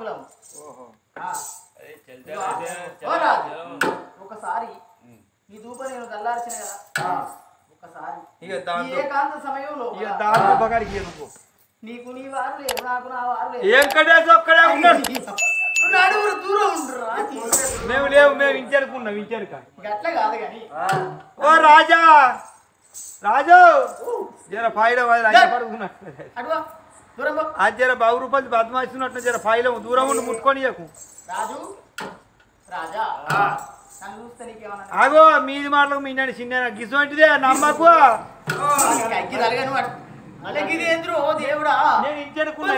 కులం. ఒకసారి ఈ దూప నేను చల్లార్చిన కదా ఒకసారి ఏకాంత సమయంలో నీకు నీ వారు లేరు నాకు నా వారు లేరు నడుగురు దూరం ఉండరా మేము లేవు మేము ఇంచరుకున్నాం ఇంచరుక అట్లా కాదు కానీ ఓ రాజా రాజు జర ఫైలో పడుకున్నట్టు అది జర బావు రూపాయలు బదమాయిస్తున్నట్టు జర ఫైలో దూరం ఉండి ముట్టుకొని రాజు రాజా అగో మీది మాటలకు మీ చిన్న గిసోంటిదే నమ్మకు నేను ఇంచరుకున్నా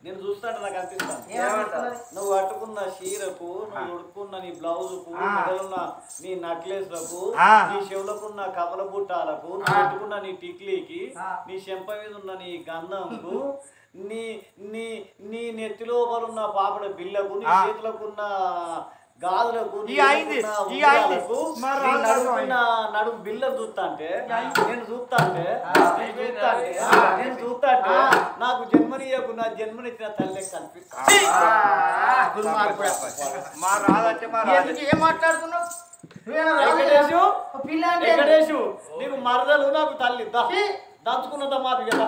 నేను చూస్తాను నాకు అనిపిస్తాను నువ్వు కట్టుకున్న చీరకు నువ్వు ఉడుకున్న నీ బ్లౌజుకు మెడలున్న నీ నెక్లెస్లకు నీ చెవులకున్న కమల బుట్టాలకు నువ్వు పెట్టుకున్న నీ టిక్లీకి నీ చెంప మీద ఉన్న నీ గంధంకు నీ నీ నీ నెత్తిలో ఉన్న పాపడ బిల్లకు నీ చేతులకున్న గాజులకు నడుము బిల్లను చూస్తా అంటే నేను చూస్తా అంటే నాకు జన్మనియకు నా జన్మనిచ్చిన తల్లి కనిపిస్తా ఏం మాట్లాడుతున్నావు నీకు మరదలు నాకు తల్లి దంచుకున్నదా మాది కదా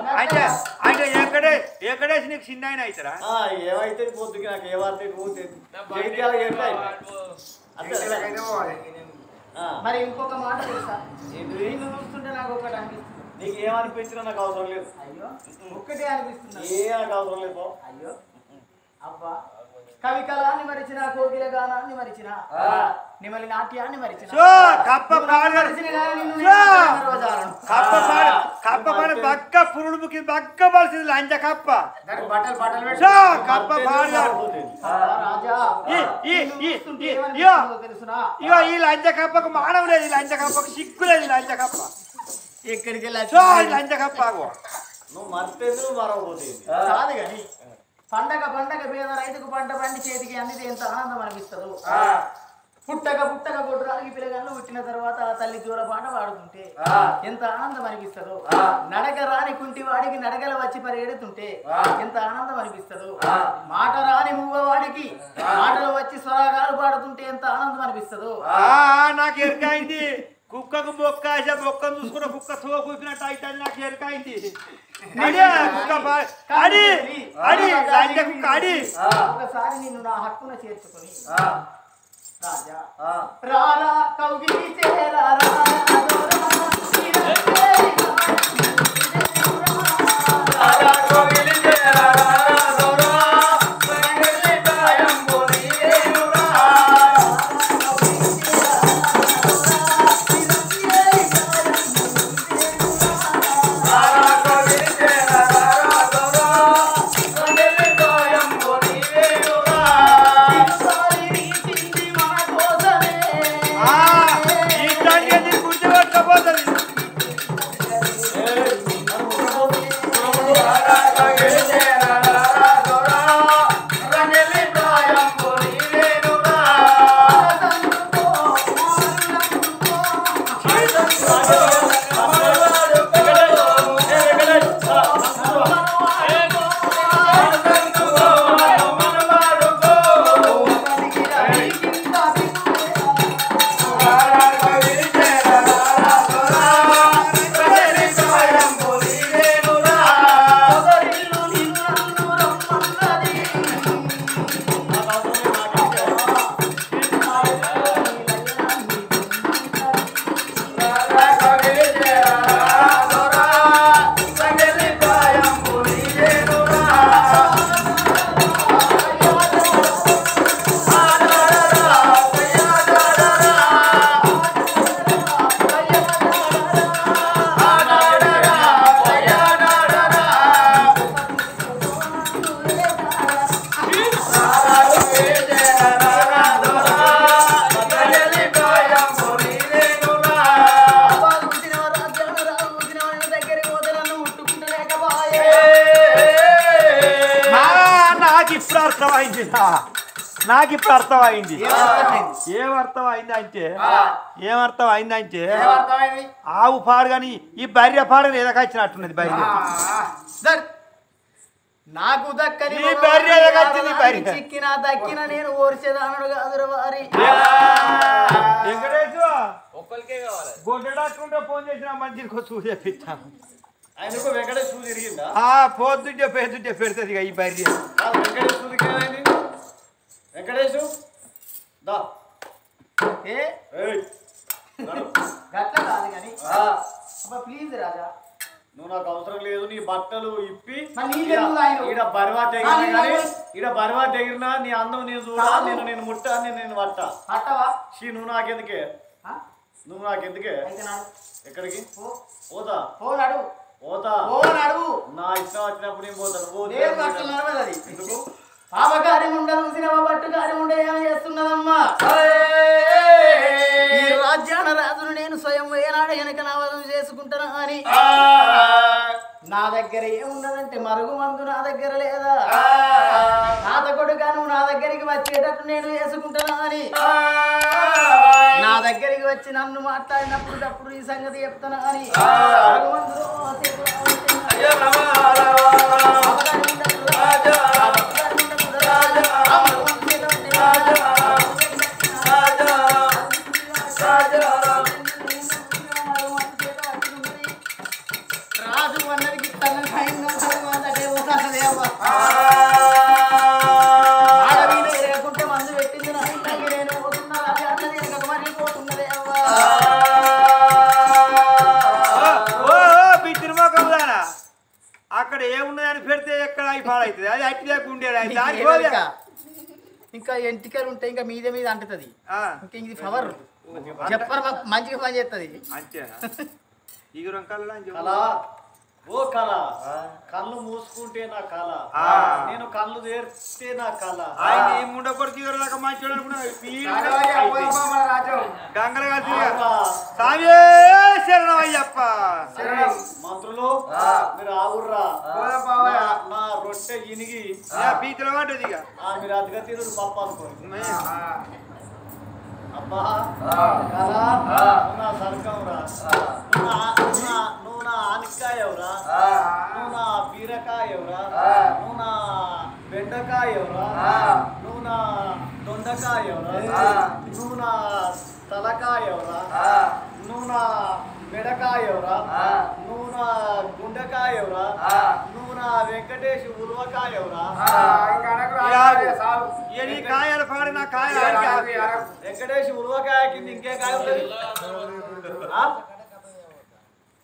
అంటే ఎక్కడేసి నీకు చిన్న ఆయన అవుతారా ఏమైతే పొద్దుకి నాకు ఏమైతే మరి ఇంకొక మాట తెలుసా చూస్తుంటే నాకు ఒకటి అనిపిస్తుంది నీకు ఏమనిపించినా నాకు అవసరం లేదు అయ్యో ఒక్కటే అనిపిస్తుంది నాకు అవసరం లేదు అయ్యో అబ్బా కవి కళాన్ని మరిచిన కోకిల గానాన్ని మరిచిన నిమలి నాట్యాన్ని మరిచిన బక్క పురుడుకి బక్క పలిసింది లంచ కప్ప ఇగో ఈ లంచ కప్పకు మానవ లేదు ఈ లంచ కప్పకు సిగ్గు లేదు ఈ లంచ కప్ప ఎక్కడికి లంచ కప్ప నువ్వు మర్తేందుకు మరవబోతుంది కాదు కానీ పండగ పండగ పేద రైతుకు పంట పండి చేతికి అందితే ఎంత ఆనందం అనిపిస్తుంది పుట్టక కొట్టురాలికి పిల్లగాళ్ళు పుట్టిన తర్వాత తల్లి దూర పాట పాడుతుంటే ఎంత ఆనందం అనిపిస్తుందో నడక రాని కుంటి వాడికి నడకల వచ్చి పరిగెడుతుంటే ఎంత ఆనందం అనిపిస్తుందో మాట రాని మూగవాడికి మాటలు వచ్చి స్వరాగాలు పాడుతుంటే ఎంత ఆనందం అనిపిస్తుందో నాకు ఎరకైంది కుక్కకు బొక్క బొక్కను చూసుకున్న కుక్క తో కూపినట్టు అయితే నాకు ఎరకైంది ఒకసారి నిన్ను నా హక్కున చేర్చుకొని రాజా రారా కౌగిలి చేరా నాకు ఇప్పుడు అర్థమైంది ఏమర్థమైందంటే ఆవు పాడు కానీ ఈ భార్య పాడు ఎదకొచ్చినట్టున్నది బయట నాకు దక్కని నీ భార్య ఎగచ్చింది భార్య. చిక్కిన దక్కిన నేను ఓర్చేదానుడు కాదుర వారి వెంకటేశు ఒక్కరికే కావాలి. గొడ్డడాకుంటే ఫోన్ చేసిన మంచికి చూసి చెప్పిస్తాను. ఆయనకు వెంకటేష్ సూది తిరిగిందా? పోతుంటే పేతుంటే పెడుతుంది ఈ భార్య. వెంకటేష్ సూదికి ఏమైంది? వెంకటేష్ దా ఏయ్ నడు. గట్ల కాదు కానీ ప్లీజ్ రాజా నువ్వు నాకు అవసరం లేదు. నీ బట్టలు ఇప్పి మరి నీళ్ళు ఎందుకు తాగినావు? ఈడ బర్వా తెగినా నీళ్ళు కానీ పోయి. ఈడ బర్వా తెగినా నీ అందం నేను చూడా, కాదు. నేను ముట్టా, నేను పట్టా. అట్టవా నువ్వు నాకెందుకే? నువ్వు నాకెందుకే? అయితే నాడు ఎక్కడికి పో పోతా? పో నడు పోతా. పో నడు నా ఇష్టం వచ్చినప్పుడు నేను పోతాను. లేదు అట్లా నడవదు అది. ఎందుకు? పాపకార్యం ఉండదు చూసినవా పట్టు కార్యం ఉండే ఏమి చేస్తున్నదమ్మా ఈ రాజ్యాన రాజును నేను స్వయం ఏనాడు వెనక నావదం చేసుకుంటానా అని నా దగ్గర ఏమున్నదంటే మరుగు మందు నా దగ్గర లేదా తాత కొడుకా నువ్వు నా దగ్గరికి వచ్చేటట్టు నేను చేసుకుంటానా అని నా దగ్గరికి వచ్చి నన్ను మాట్లాడినప్పుడు అప్పుడు ఈ సంగతి చెప్తానా అని మరుగు మందులో చేతులు రాజు అన్నదికి తన లేకుంటే మందు పెట్టింది నా ఇంటికి నేను పోతున్నా అది అన్నది వెనక మరి పోతున్నదే తిరుమకముదానా అక్కడ ఏమున్నదని పెడితే ఎక్కడ అయి పాడవుతుంది. అది అట్టి ఉండేది దానికి పోలే. ఇంకా ఎంటికలు ఉంటాయి ఇంకా మీద మీద అంటుతుంది ఇంకా ఇది పవర్ చెప్పరు మంచిగా పని చేస్తుంది అంతేనా? ఈ రంకాలలో కళ ఓ కళ, కళ్ళు మూసుకుంటే నా కళ, నేను కళ్ళు తెరిస్తే నా కళ. ఆయన ఈ ముండ కొడుకు ఇవరదాకా మంచోడు అనుకున్నా గంగల కలిసి సాగే శరణమయ్యప్ప. మంత్రులు మీరు ఆగుర్రా, నా రొట్టె ఇనిగి బీతిలో పడ్డది ఇక. మీరు అదిగా తిరుడు పప్పు అనుకోండి. అబ్బా కళ నా సరకం రా, నువ్వు నా ఆనికాయవరా, నువ్వు నా బీరకాయవరా, నువ్వు నా బెండకాయవరా, నువ్వు నా దొండకాయవరా, నువ్వు నా తలకాయవరా, నువ్వు నా మెడకాయవరా, నువ్వు నా గుండెకాయవరా, నువ్వు నా వెంకటేష్ ఉలవకాయవరా. కాయలు పాడి నా కాయ వెంకటేష్ ఉలవకాయ కింద ఇంకే కాయ ఉంటుంది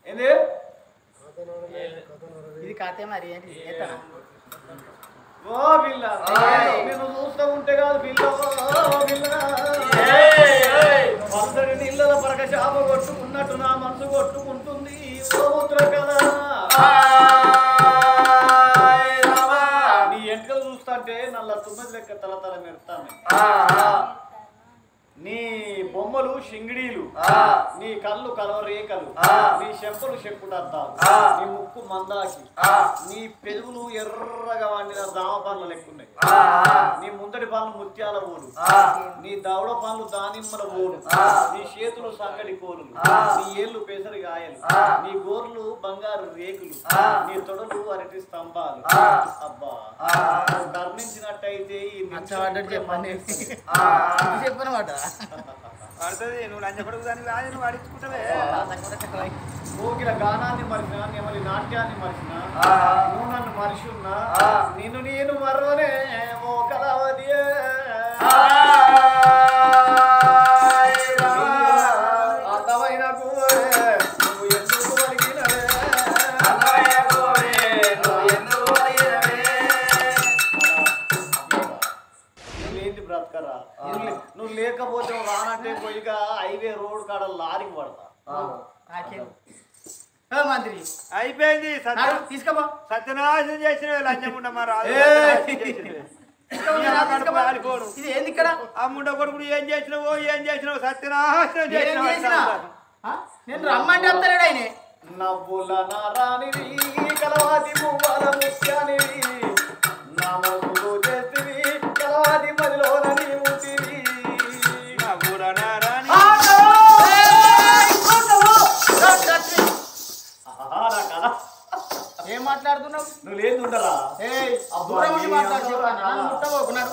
ఏంది? ఇది కాతే మరి ఏంటి ఓ బిల్ల నేను చూస్తూ ఉంటే కాదు బిల్ల పల్సడి నీళ్ళ పరక చేప కొట్టుకున్నట్టు నా మనసు కొట్టుకుంటుంది. ఓ ఉత్తర కదా నీ ఎంటకలు చూస్తుంటే నల్ల తుమ్మది లెక్క తల తల మెరుతాను. నీ బొమ్మలు షింగిడీలు, నీ కళ్ళు కలవరేకలు, నీ చెంపలు చెప్పుడద్దాలు, నీ ముక్కు మందాకి, నీ పెదవులు ఎర్రగా వండిన దామ పండ్ల లెక్కున్నాయి, నీ ముందటి పనులు ముత్యాల పోలు, నీ దవడ పనులు దానిమ్మల పోలు, నీ చేతులు సంగడి కోలు, నీ ఏళ్ళు పెసరి గాయలు, నీ గోర్లు బంగారు రేకులు, నీ తొడలు అరటి స్తంభాలు. అబ్బా కర్ణించినట్టయితే చెప్పండి చెప్పనమాట పడుతుంది. నువ్వు లంచ పడుకు దాన్ని రాజు నువ్వు అడించుకుంటావే. కోకిల గానాన్ని మరిచిన, నెమలి నాట్యాన్ని మరిచిన, నువ్వు నన్ను మరిచి ఉన్నా, నిన్ను నేను మర్వనే ఓ కళావతి. అందమైన కోరే నువ్వు ఎందుకు వలిగినవే, నువ్వేంటి బ్రతకరా? నువ్వు లేకపోతే రానంటే పోయిగా హైవే రోడ్ కాడ లారీకి పడతా. మంత్రి అయిపోయింది. తీసుకోపో సత్యనాశనం చేసిన లంచముండ మా రాజు ఇది ఏంది ఇక్కడ? ఆ ముండ కొడుకుడు ఏం చేసినావు సత్యనాశనం చేసినావు. నేను రమ్మంటే వస్తాడు ఆయన. నవ్వుల నారానివి కలవాది పువ్వాల ముత్యానివి, నా మనసులో చేతివి కలవాది మదిలోన నీవుతివి. నవ్వుల నారాని ఏం మాట్లాడుతున్నావు? నువ్వు లేదు ఉండరా దూరం ఉండి మాట్లాడు చెప్పాను నన్ను ముట్టబోకున్నాడు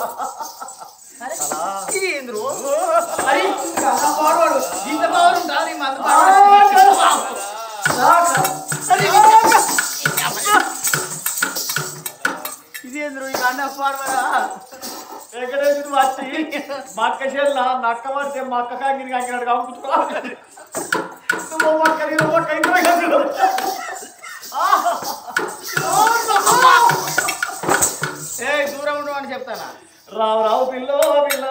ఇంత బాగుంటుంది మందు ఇదేంద్రు ఈ కండ పాడవరా వెంకటేశ్వరుడు వచ్చి మక్క చెల్ల నక్క పడితే మక్క కాంగిని కాకినాడు కాకుతున్నావు నువ్వు మక్క నేను మక్క ఇంట్లో ఏ దూరం ఉండు అని చెప్తానా రావు రావు పిల్లో పిల్ల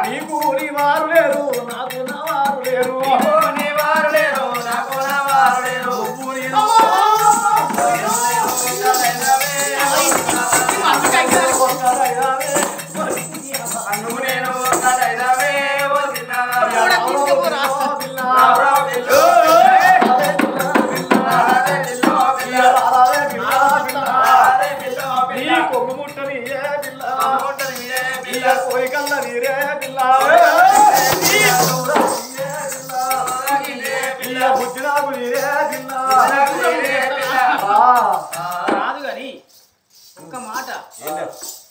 నీకు నీ వారు లేరు నాకు నా వారు లేరు రాదు గాని ఒక్క మాట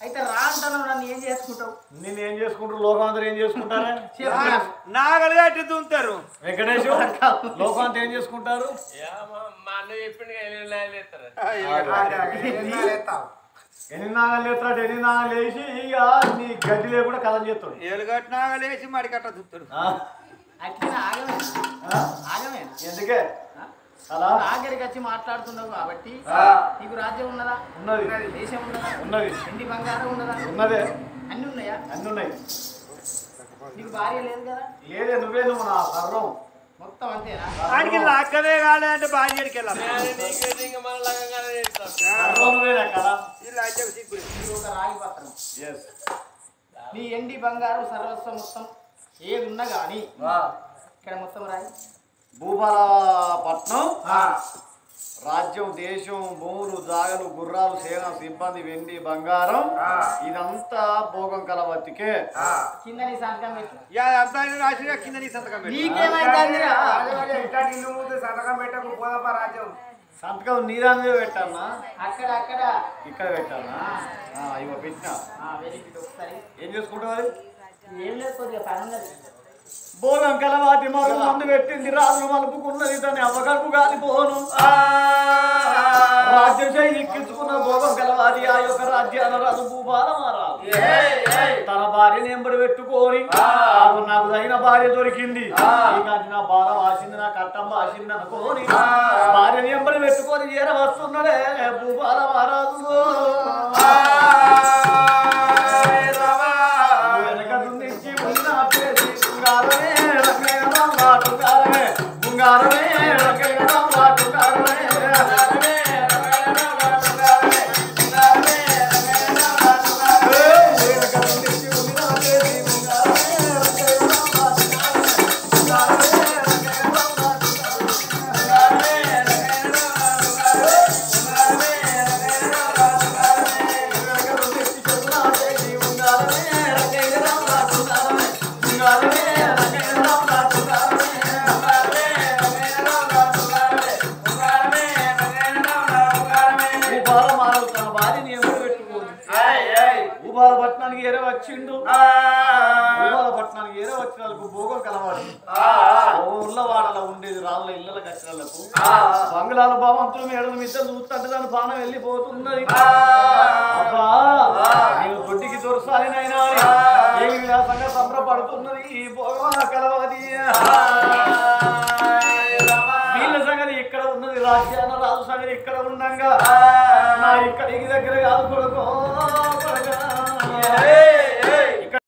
అయితే రా అంటాను నన్ను ఏం చేసుకుంటావు నేను ఏం చేసుకుంటారు లోకం అందరూ ఏం చేసుకుంటారా నాగలిగట్టి దుంతారు వెంకటేశ్ లోకం అంతా ఏం చేసుకుంటారు ఎన్ని నాగలు ఎత్తాడు ఎన్ని నాగలు వేసి ఇక నీ గడ్డి లేకుండా కథం చేస్తాడు ఏలుగట్టు నాగలేసి మడికట్ట దుత్తాడు అట్లా ఆగమేనా ఎందుకే అలా ఆఖరికి వచ్చి మాట్లాడుతున్నావు కాబట్టి నీకు రాజ్యం ఉన్నదా ఉన్నది దేశం ఉన్నదా ఉన్నది ఎండి బంగారం ఉన్నదా ఉన్నదే అన్ని ఉన్నాయా అన్ని ఉన్నాయి నీకు భార్య లేదు కదా లేదే నువ్వే నువ్వు నా సర్వం మొత్తం అంతేనా ఆయనకి లక్కనే కాలేదంటే భార్యడికి వెళ్ళాలి సర్వం నువ్వేనా కదా ఇది ఒక రాగి పత్రం ఎస్ నీ ఎండి బంగారం సర్వస్వం మొత్తం ఏది ఉన్నా కానీ ఇక్కడ మొత్తం రాయి భూపాలపట్నం రాజ్యం దేశం భూములు జాగలు గుర్రాలు సేన సిబ్బంది వెండి బంగారం ఇదంతా భోగం కలవత్తికే కింద నీ సంతకం పెట్టు అంతా రాసిన కింద నీ సంతకం పెట్టి నీకేమైందిరా సంతకం నీరాంజే పెట్టాలనా అక్కడ అక్కడ ఇక్కడ పెట్టాలనా ఇవ పెట్టినా వెరీ గుడ్ ఒకసారి ఏం చేసుకుంటావు ఏం లేదు కొద్దిగా పని ఉన్నది భోగం కలవాతి మగం మందు పెట్టింది రాజులు మలుపుకున్నది తన అవ్వగడుపు కాలిపోను రాజ్యం చేయి ఎక్కించుకున్న భోగం కలవాది ఆ యొక్క రాజ్యాల రాజు భూపాలమారాజు తన భార్యని ఎంబడి పెట్టుకోని నాకు తగిన భార్య దొరికింది ఇక నా బాలం ఆసింది నా కట్టంబ ఆసింది అనుకోని భార్యని ఎంబడి పెట్టుకొని చేర వస్తున్నాడే భూపాలమారాజు వెనక దున్నించి ఉన్న పేసి బంగారమే రకైనా మాటుగారమే బంగారమే రకైనా మాటుగారమే భూపాలపట్నానికి ఏరే వచ్చిండు భూపాలపట్నానికి ఏరే వచ్చిన వాళ్ళకు భోగం కలవాడు ఉల్లవాడలో ఉండేది రాళ్ళ ఇళ్ళ కట్టినలకు బంగ్లాల భవంతులు మేడల మీద చూస్తుంటే దాని పానం వెళ్ళిపోతున్నది నేను దొడ్డికి దొరసాలినైనా ఏమి విలాసంగా సంబరపడుతున్నది ఈ భోగం కలవది వీళ్ళ సంగతి ఇక్కడ ఉన్నది రాజ్యాన రాజు సంగతి ఇక్కడ ఉండగా నా ఇక్కడికి దగ్గర కాదు కొడుకో